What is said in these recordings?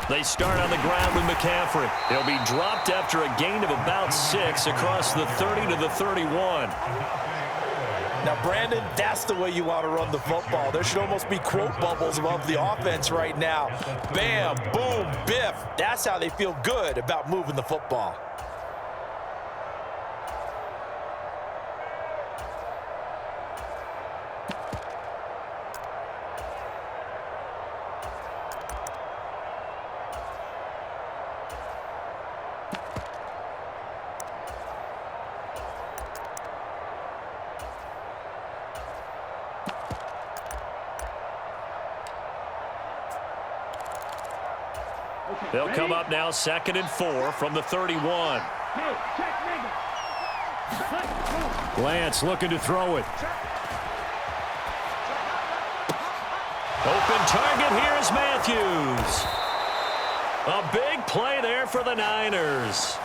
They start on the ground with McCaffrey. He'll be dropped after a gain of about 6 across the 30 to the 31. Now, Brandon, that's the way you want to run the football. There should almost be quote bubbles above the offense right now. Bam, boom, biff. That's how they feel good about moving the football. They'll come up now 2nd and 4 from the 31. Lance looking to throw it. Open target here is Matthews. A big play there for the Niners.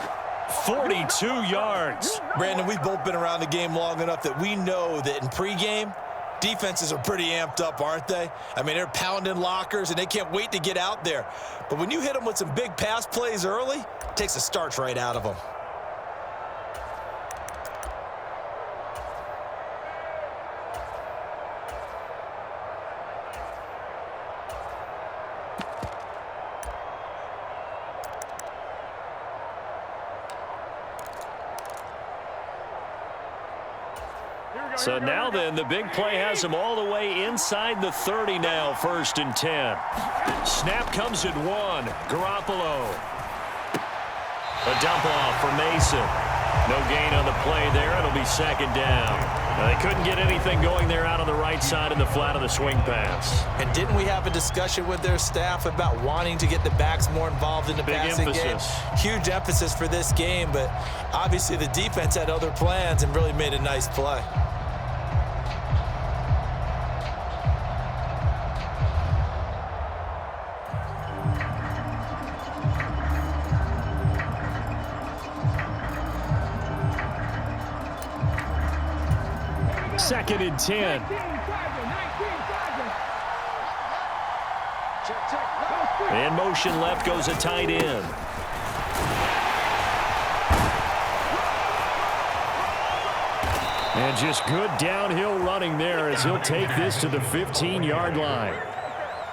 42 yards. Brandon, we've both been around the game long enough that we know that in pregame, defenses are pretty amped up, aren't they? I mean, they're pounding lockers, and they can't wait to get out there. But when you hit them with some big pass plays early, it takes the starch right out of them. So now then, the big play has him all the way inside the 30 now, 1st and 10. Snap comes at 1. Garoppolo. A dump off for Mason. No gain on the play there. It'll be 2nd down. Now, they couldn't get anything going there out on the right side in the flat of the swing pass. And didn't we have a discussion with their staff about wanting to get the backs more involved in the passing game? Huge emphasis for this game, but obviously the defense had other plans and really made a nice play. Second and 10. In motion left goes a tight end. And just good downhill running there as he'll take this to the 15-yard line.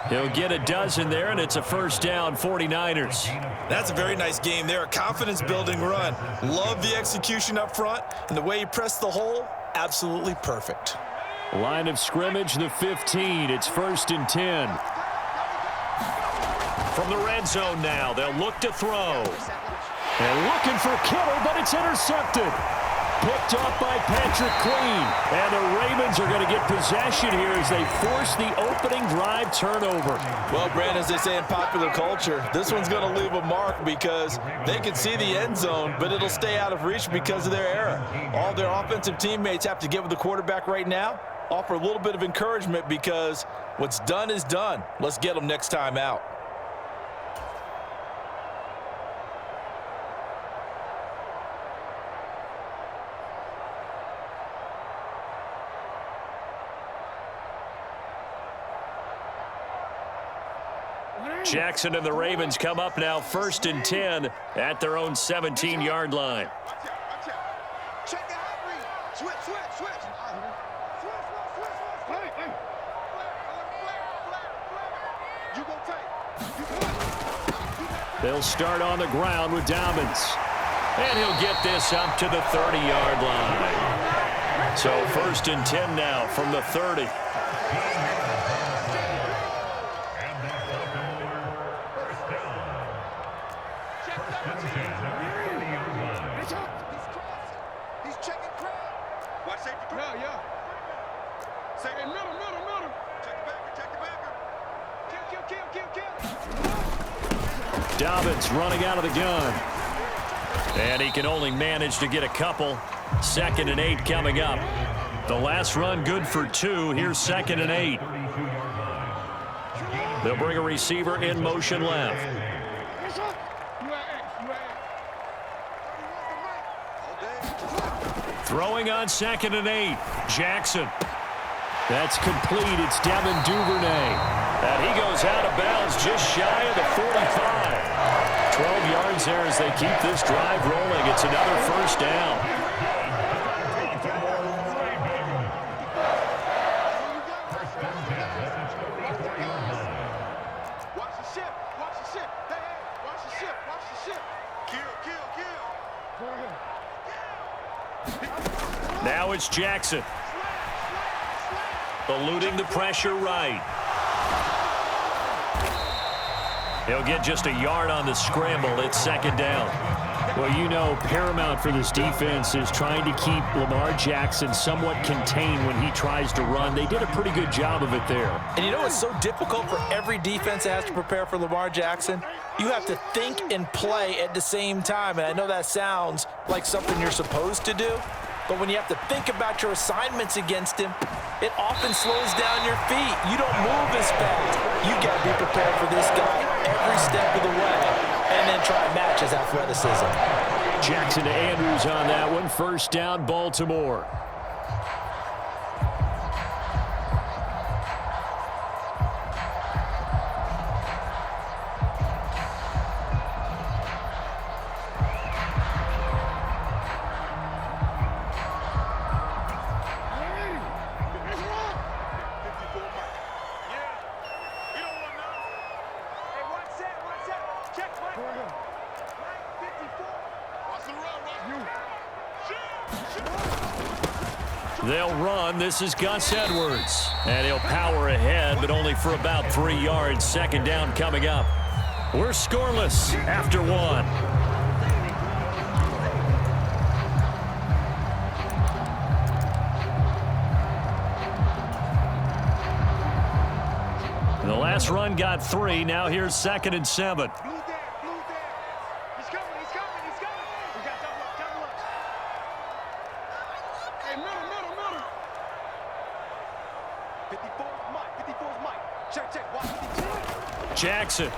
He'll get a dozen there, and it's a 1st down, 49ers. That's a very nice game there. A confidence-building run. Love the execution up front, and the way he pressed the hole, absolutely perfect. Line of scrimmage, the 15. It's 1st and 10. From the red zone now, they'll look to throw. And looking for Kittle, but it's intercepted. Picked off by Patrick Queen. And the Ravens are going to get possession here as they force the opening drive turnover. Well, Brandon, as they say in popular culture, this one's going to leave a mark because they can see the end zone, but it'll stay out of reach because of their error. All their offensive teammates have to get with the quarterback right now, offer a little bit of encouragement because what's done is done. Let's get them next time out. Jackson and the Ravens come up now 1st and 10 at their own 17-yard line. Check the hot read. Switch. You go take. They'll start on the ground with Dobbins. And he'll get this up to the 30-yard line. So 1st and 10 now from the 30. Dobbins running out of the gun. And he can only manage to get a couple. 2nd and 8 coming up. The last run good for 2. Here's 2nd and 8. They'll bring a receiver in motion left. Throwing on 2nd and 8. Jackson. That's complete. It's Devin Duvernay. And he goes out of bounds just shy of the 45. 12 yards there as they keep this drive rolling. It's another first down. Watch the ship. Watch the ship. Hey, watch the ship. Watch the ship. Kill, kill, kill. Now it's Jackson. Eluding the pressure right. He'll get just a yard on the scramble. It's second down. Well, you know, paramount for this defense is trying to keep Lamar Jackson somewhat contained when he tries to run. They did a pretty good job of it there. And you know it's so difficult for every defense that has to prepare for Lamar Jackson? You have to think and play at the same time. And I know that sounds like something you're supposed to do, but when you have to think about your assignments against him, it often slows down your feet. You don't move as fast. You got to be prepared for this guy every step of the way and then try and match his athleticism. Jackson to Andrews on that one. First down, Baltimore. They'll run. This is Gus Edwards. And he'll power ahead, but only for about 3 yards. Second down coming up. We're scoreless after one. The last run got 3. Now here's 2nd and 7. Jackson.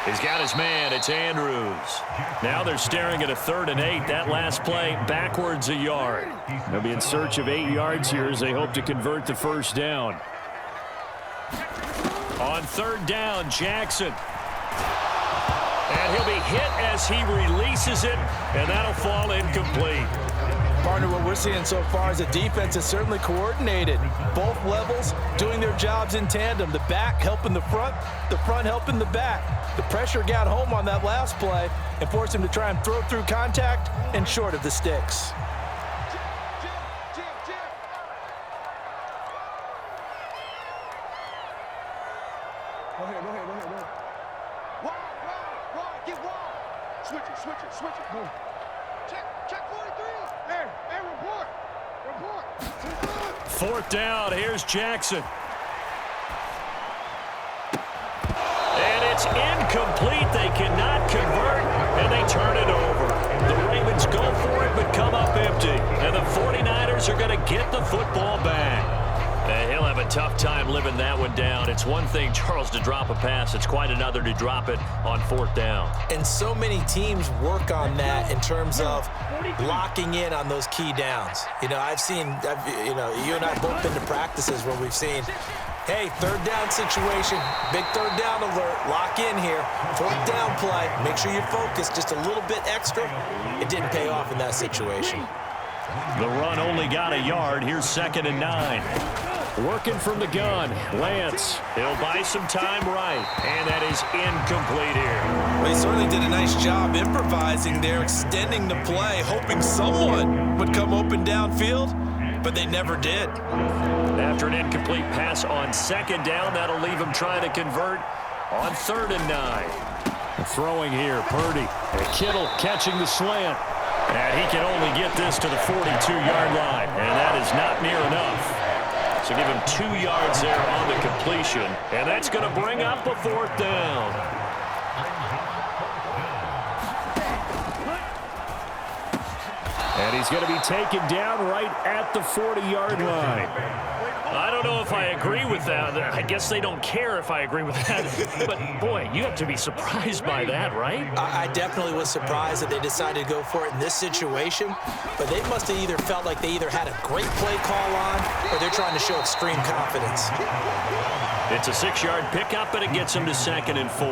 He's got his man. It's Andrews. Now they're staring at a 3rd and 8. That last play backwards a yard. They'll be in search of 8 yards here as they hope to convert the first down. On 3rd down, Jackson. And he'll be hit as he releases it, and that'll fall incomplete. Partner, what we're seeing so far is the defense is certainly coordinated. Both levels doing their jobs in tandem. The back helping the front helping the back. The pressure got home on that last play and forced him to try and throw through contact and short of the sticks. Go ahead. Wide, get wide. Switch it. Move. Check 43. Hey, report. 4th down, here's Jackson. And it's incomplete. They cannot convert, and they turn it over. The Ravens go for it, but come up empty. And the 49ers are going to get the football back. He'll have a tough time living that one down. It's one thing, Charles, to drop a pass. It's quite another to drop it on 4th down. And so many teams work on that in terms of locking in on those key downs. You know, you and I both been to practices where we've seen, hey, 3rd down situation, big 3rd down alert, lock in here, 4th down play, make sure you focus just a little bit extra. It didn't pay off in that situation. The run only got a yard. Here's 2nd and 9. Working from the gun, Lance. He'll buy some time right, and that is incomplete here. Well, he certainly did a nice job improvising there, extending the play, hoping someone would come open downfield, but they never did. After an incomplete pass on 2nd down, that'll leave him trying to convert on 3rd and 9. Throwing here, Purdy. And Kittle catching the slant. And he can only get this to the 42-yard line, and that is not near enough. So give him 2 yards there on the completion, and that's going to bring up a 4th down. And he's going to be taken down right at the 40-yard line. I don't know if I agree with that. I guess they don't care if I agree with that. But, boy, you have to be surprised by that, right? I definitely was surprised that they decided to go for it in this situation, but they must have either felt like they either had a great play call on or they're trying to show extreme confidence. It's a 6-yard pickup, and it gets him to 2nd and 4.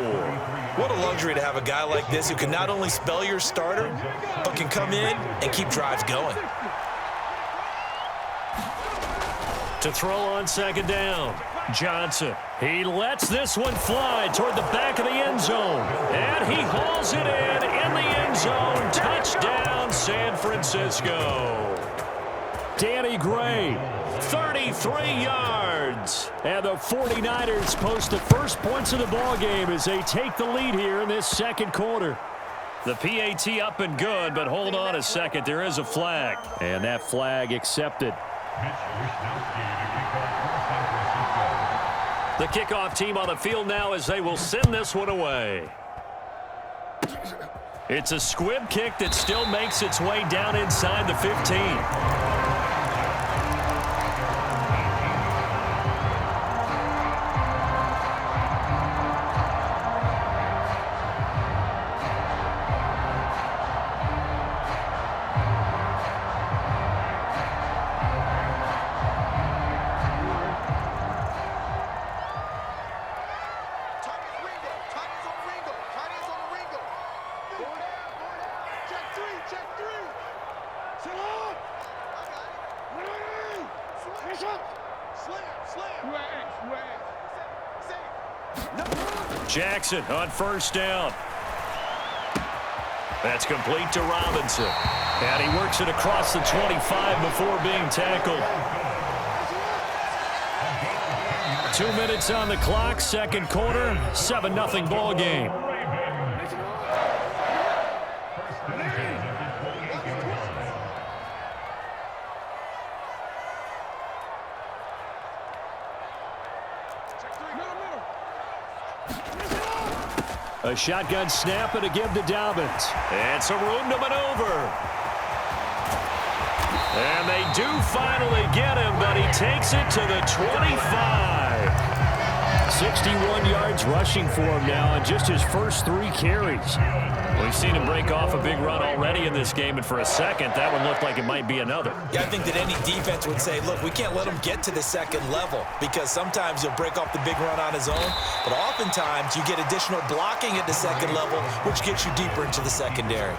What a luxury to have a guy like this who can not only spell your starter, but can come in and keep drives going. To throw on 2nd down, Johnson. He lets this one fly toward the back of the end zone. And he hauls it in the end zone. Touchdown, San Francisco. Danny Gray, 33 yards. And the 49ers post the first points of the ballgame as they take the lead here in this second quarter. The PAT up and good, but hold on a second. There is a flag. And that flag accepted. The kickoff team on the field now as they will send this one away. It's a squib kick that still makes its way down inside the 15. Jackson on first down. That's complete to Robinson. And he works it across the 25 before being tackled. 2 minutes on the clock, second quarter, 7-0 ball game. A shotgun snap and a give to Dobbins. And some room to maneuver. And they do finally get him, but he takes it to the 25. 61 yards rushing for him now in just his first 3 carries. We've seen him break off a big run already in this game, and for a second, that one looked like it might be another. Yeah, I think that any defense would say, look, we can't let him get to the second level because sometimes he'll break off the big run on his own, but oftentimes you get additional blocking at the second level, which gets you deeper into the secondary.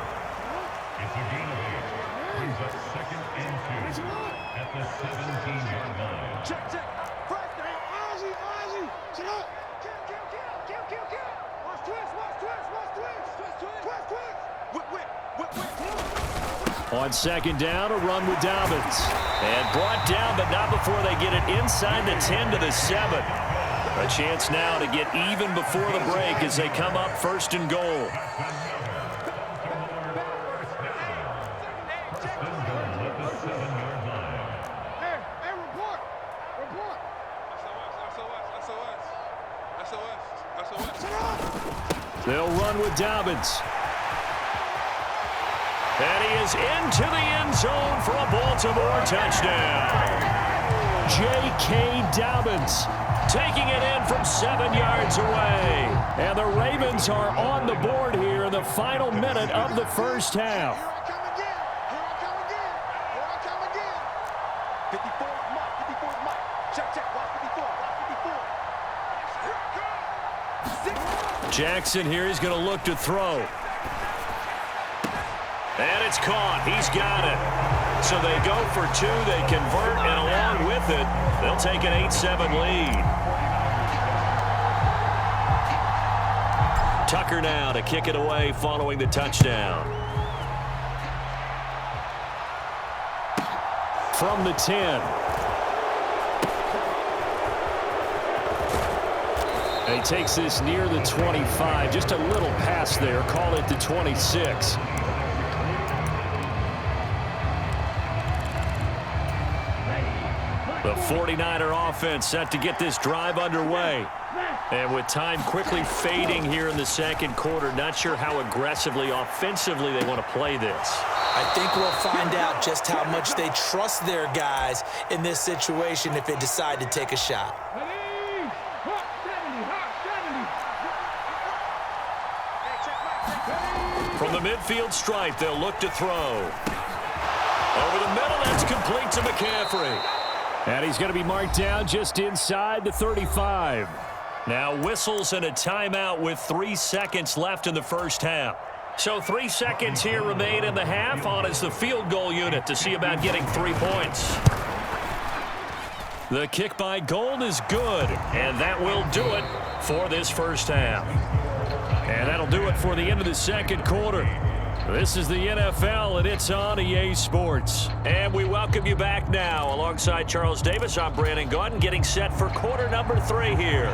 On second down, a run with Dobbins. And brought down, but not before they get it inside the 10 to the 7. A chance now to get even before the break as they come up first and goal. They'll run with Dobbins. And he is into the end zone for a Baltimore touchdown. J.K. Dobbins taking it in from 7 yards away. And the Ravens are on the board here in the final minute of the first half. Here I come again. Here I come again. Here I come again. 54, Mike. 54, Mike. Check. Watch 54. Here I come. Jackson here is going to look to throw. And it's caught. He's got it. So they go for 2. They convert, and along with it, they'll take an 8-7 lead. Tucker now to kick it away following the touchdown. From the 10. And he takes this near the 25. Just a little pass there. Call it the 26. The 49er offense set to get this drive underway. And with time quickly fading here in the second quarter, not sure how aggressively, offensively they want to play this. I think we'll find out just how much they trust their guys in this situation if they decide to take a shot. midfield stripe, they'll look to throw. Over the middle, that's complete to McCaffrey. And he's going to be marked down just inside the 35. Now whistles and a timeout with 3 seconds left in the first half. So 3 seconds here remain in the half. On is the field goal unit to see about getting 3 points. The kick by Gold is good, and that will do it for this first half. And that'll do it for the end of the second quarter. This is the NFL, and it's on EA Sports. And we welcome you back now. Alongside Charles Davis, I'm Brandon Gaudin, getting set for quarter number 3 here.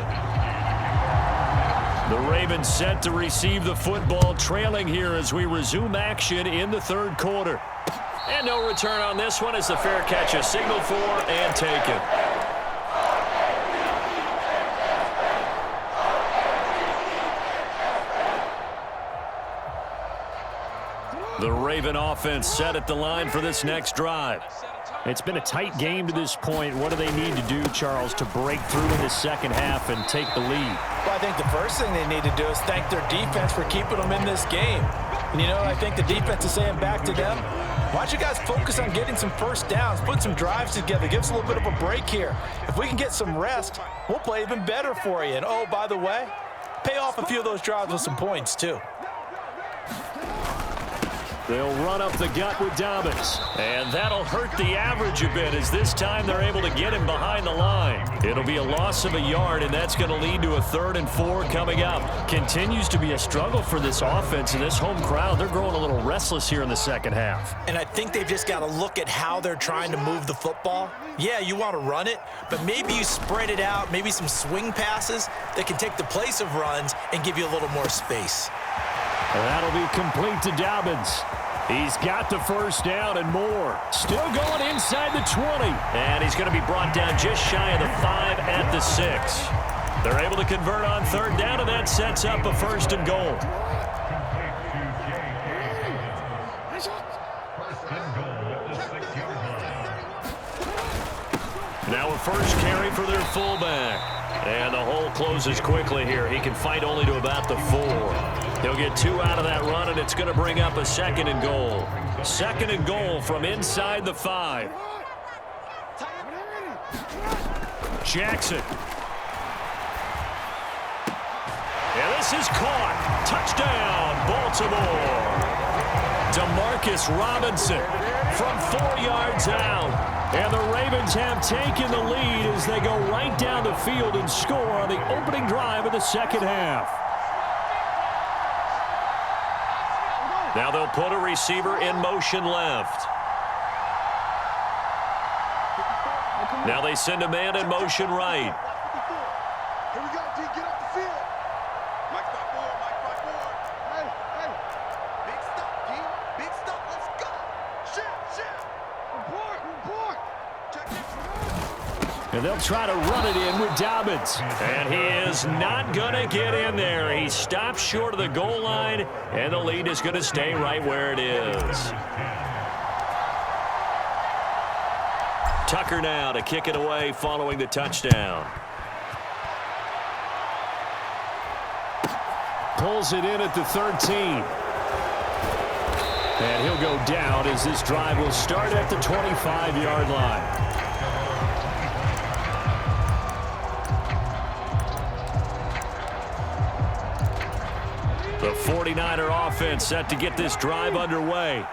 The Ravens set to receive the football, trailing here as we resume action in the third quarter. And no return on this one as the fair catch is signaled for and taken. The Raven offense set at the line for this next drive. It's been a tight game to this point. What do they need to do, Charles, to break through in the second half and take the lead? Well, I think the first thing they need to do is thank their defense for keeping them in this game. And, I think the defense is saying back to them, why don't you guys focus on getting some first downs, put some drives together, give us a little bit of a break here. If we can get some rest, we'll play even better for you. And, oh, by the way, pay off a few of those drives with some points, too. They'll run up the gut with Dobbins. And that'll hurt the average a bit as this time they're able to get him behind the line. It'll be a loss of a yard, and that's going to lead to a 3rd and 4 coming up. Continues to be a struggle for this offense and this home crowd. They're growing a little restless here in the second half. And I think they've just got to look at how they're trying to move the football. Yeah, you want to run it, but maybe you spread it out, maybe some swing passes that can take the place of runs and give you a little more space. That'll be complete to Dobbins. He's got the first down and more. Still going inside the 20. And he's going to be brought down just shy of the 5 at the 6. They're able to convert on 3rd down, and that sets up a 1st and goal. Now a first carry for their fullback. And the hole closes quickly here. He can fight only to about the 4. He'll get 2 out of that run, and it's going to bring up a 2nd and goal. 2nd and goal from inside the 5. Jackson. And this is caught. Touchdown, Baltimore. Demarcus Robinson from 4 yards out. And the Ravens have taken the lead as they go right down the field and score on the opening drive of the second half. Now they'll put a receiver in motion left. Now they send a man in motion right. Here we go, D. Get off the field. Mike by 4, Mike by 4. Hey. Big stop, D. Big stop. Let's go. Shift. Report. Check it. And they'll try to run it in with Dobbins. And he is not going to get in there. He stops short of the goal line, and the lead is going to stay right where it is. Tucker now to kick it away following the touchdown. Pulls it in at the 13. And he'll go down as this drive will start at the 25-yard line. The 49er offense set to get this drive underway.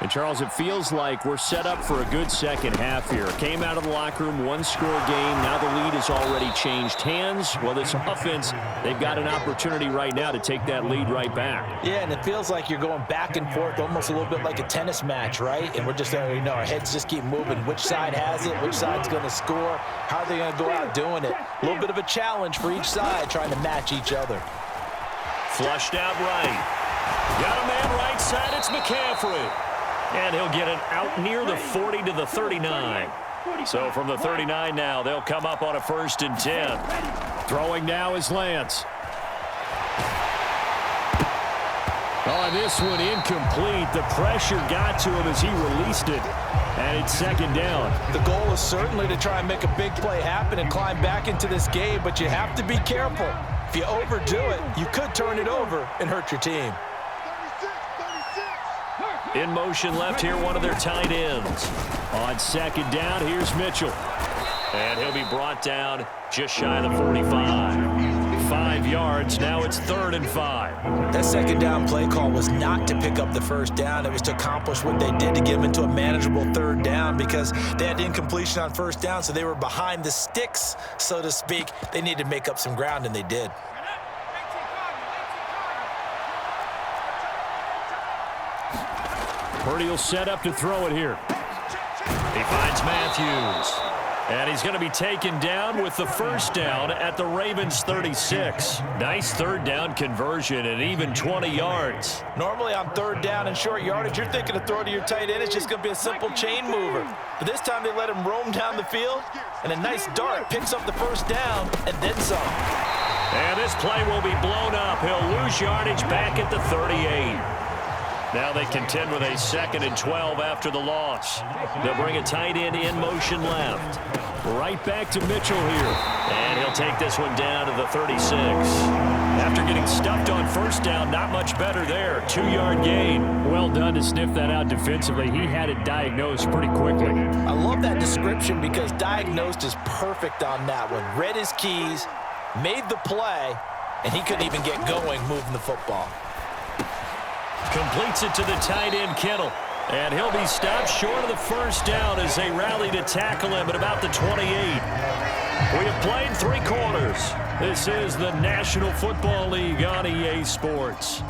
And, Charles, it feels like we're set up for a good second half here. Came out of the locker room, 1-score game. Now the lead has already changed hands. Well, this offense, they've got an opportunity right now to take that lead right back. Yeah, and it feels like you're going back and forth almost a little bit like a tennis match, right? And we're just, our heads just keep moving. Which side has it? Which side's going to score? How are they going to go out doing it? A little bit of a challenge for each side trying to match each other. Flushed out right. Got a man right side. It's McCaffrey. And he'll get it out near the 40 to the 39. So from the 39 now, they'll come up on a 1st and 10. Throwing now is Lance. Oh, this one incomplete. The pressure got to him as he released it. And it's 2nd down. The goal is certainly to try and make a big play happen and climb back into this game, but you have to be careful. If you overdo it, you could turn it over and hurt your team. 36, 36. In motion left here, one of their tight ends. On second down, here's Mitchell. And he'll be brought down just shy of the 45. 5 yards. Now it's 3rd and 5. That second down play call was not to pick up the first down. It was to accomplish what they did to get them into a manageable 3rd down because they had incompletion on first down, so they were behind the sticks, so to speak. They needed to make up some ground, and they did. Purdy will set up to throw it here. He finds Matthews. And he's going to be taken down with the first down at the Ravens' 36. Nice 3rd down conversion and even 20 yards. Normally on 3rd down and short yardage, you're thinking to throw to your tight end. It's just going to be a simple chain mover. But this time they let him roam down the field, and a nice dart picks up the first down and then some. And this play will be blown up. He'll lose yardage back at the 38. Now they contend with a 2nd and 12 after the loss. They'll bring a tight end in motion left. Right back to Mitchell here. And he'll take this one down to the 36. After getting stuffed on first down, not much better there. 2-yard gain. Well done to sniff that out defensively. He had it diagnosed pretty quickly. I love that description because diagnosed is perfect on that one. Read his keys, made the play, and he couldn't even get going moving the football. Completes it to the tight end, Kittle. And he'll be stopped short of the first down as they rally to tackle him at about the 28. We have played 3 quarters. This is the National Football League on EA Sports.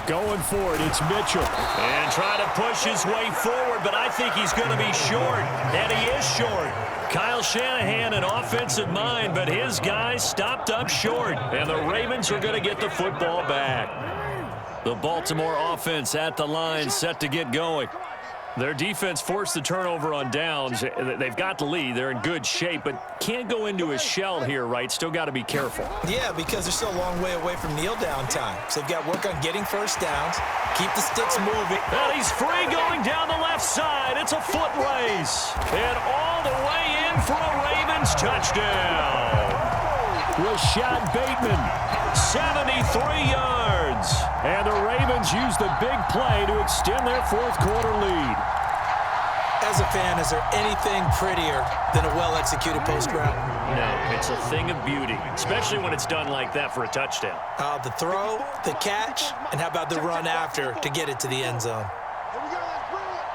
Going for it, it's Mitchell. And trying to push his way forward, but I think he's going to be short. And he is short. Kyle Shanahan, an offensive mind, but his guys stopped up short. And the Ravens are going to get the football back. The Baltimore offense at the line, set to get going. Their defense forced the turnover on downs. They've got the lead. They're in good shape, but can't go into a shell here, right? Still got to be careful. Yeah, because they're still a long way away from kneel down time. So they've got to work on getting first downs, keep the sticks moving. And he's free going down the left side. It's a foot race. And all the way in for a Ravens touchdown. Rashad Bateman. 73 yards. And the Ravens use the big play to extend their 4th quarter lead. As a fan, is there anything prettier than a well-executed post route? No, it's a thing of beauty, especially when it's done like that for a touchdown. The throw, the catch, and how about the run after to get it to the end zone? Here we go, let's bring it.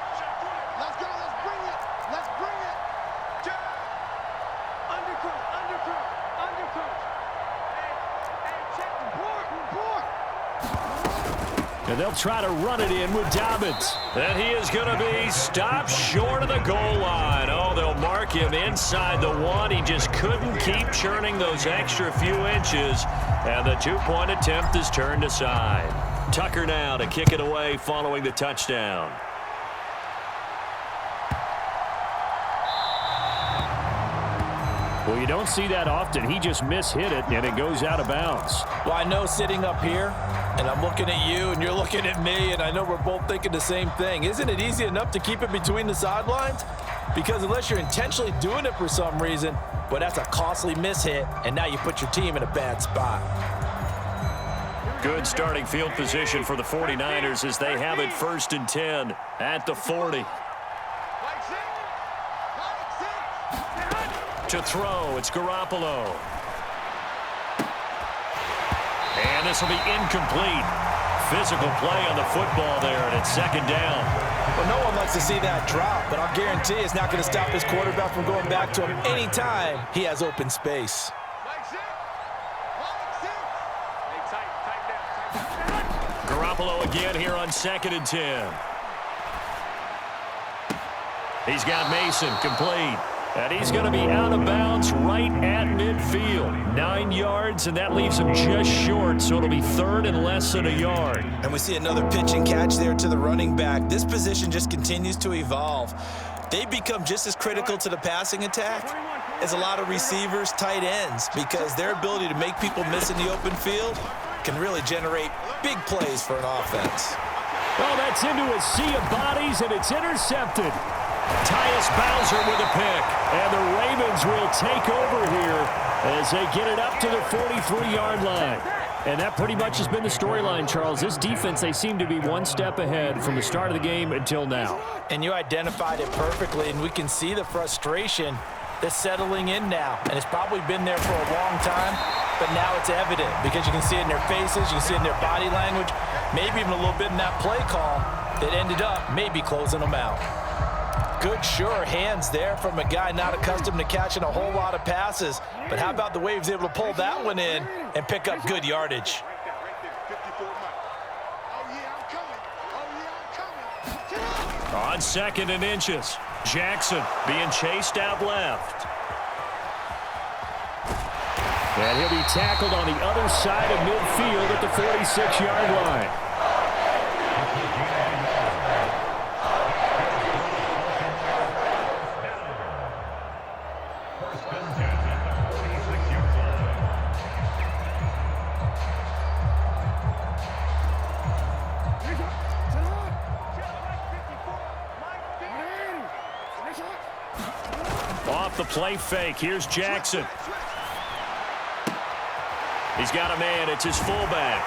Let's go, let's bring it. Let's bring it. Undercut, undercut, undercut. Hey, check, report. And they'll try to run it in with Dobbins. And he is going to be stopped short of the goal line. Oh, they'll mark him inside the 1. He just couldn't keep churning those extra few inches. And the 2-point attempt is turned aside. Tucker now to kick it away following the touchdown. Well, you don't see that often. He just mishit it, and it goes out of bounds. Well, I know sitting up here, and I'm looking at you, and you're looking at me, and I know we're both thinking the same thing. Isn't it easy enough to keep it between the sidelines? Because unless you're intentionally doing it for some reason, well, that's a costly mishit, and now you put your team in a bad spot. Good starting field position for the 49ers as they have it 1st and 10 at the 40. To throw, it's Garoppolo. And this will be incomplete. Physical play on the football there, and it's 2nd down. Well, no one likes to see that drop, but I'll guarantee it's not going to stop his quarterback from going back to him anytime he has open space. Garoppolo again here on 2nd and 10. He's got Mason complete. And he's going to be out of bounds right at midfield. 9 yards, and that leaves him just short, so it'll be 3rd and less than a yard. And we see another pitch and catch there to the running back. This position just continues to evolve. They become just as critical to the passing attack as a lot of receivers, tight ends, because their ability to make people miss in the open field can really generate big plays for an offense. Well, that's into a sea of bodies, and it's intercepted. Tyus Bowser with a pick. And the Ravens will take over here as they get it up to the 43-yard line. And that pretty much has been the storyline, Charles. This defense, they seem to be one step ahead from the start of the game until now. And you identified it perfectly, and we can see the frustration that's settling in now. And it's probably been there for a long time, but now it's evident because you can see it in their faces, you can see it in their body language, maybe even a little bit in that play call that ended up maybe closing them out. Good, sure hands there from a guy not accustomed to catching a whole lot of passes. But how about the way he was able to pull that one in and pick up good yardage? On 2nd and inches. Jackson being chased out left. And he'll be tackled on the other side of midfield at the 46-yard line. Off the play fake. Here's Jackson. He's got a man. It's his fullback.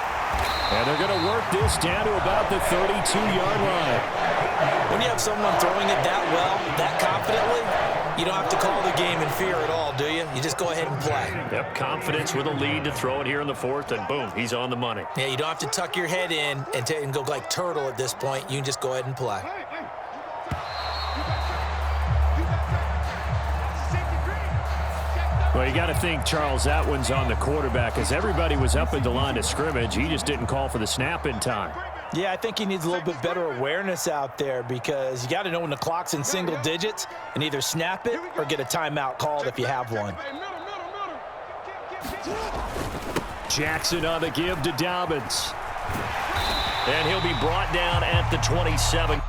And they're going to work this down to about the 32-yard line. When you have someone throwing it that well, that confidently, you don't have to call the game in fear at all, do you? You just go ahead and play. Yep, confidence with a lead to throw it here in the 4th, and boom, he's on the money. Yeah, you don't have to tuck your head in and go like turtle at this point. You can just go ahead and play. Well, you got to think, Charles, that one's on the quarterback as everybody was up at the line of scrimmage. He just didn't call for the snap in time. Yeah, I think he needs a little bit better awareness out there because you got to know when the clock's in single digits and either snap it or get a timeout called if you have one. Jackson on the give to Dobbins. And he'll be brought down at the 27.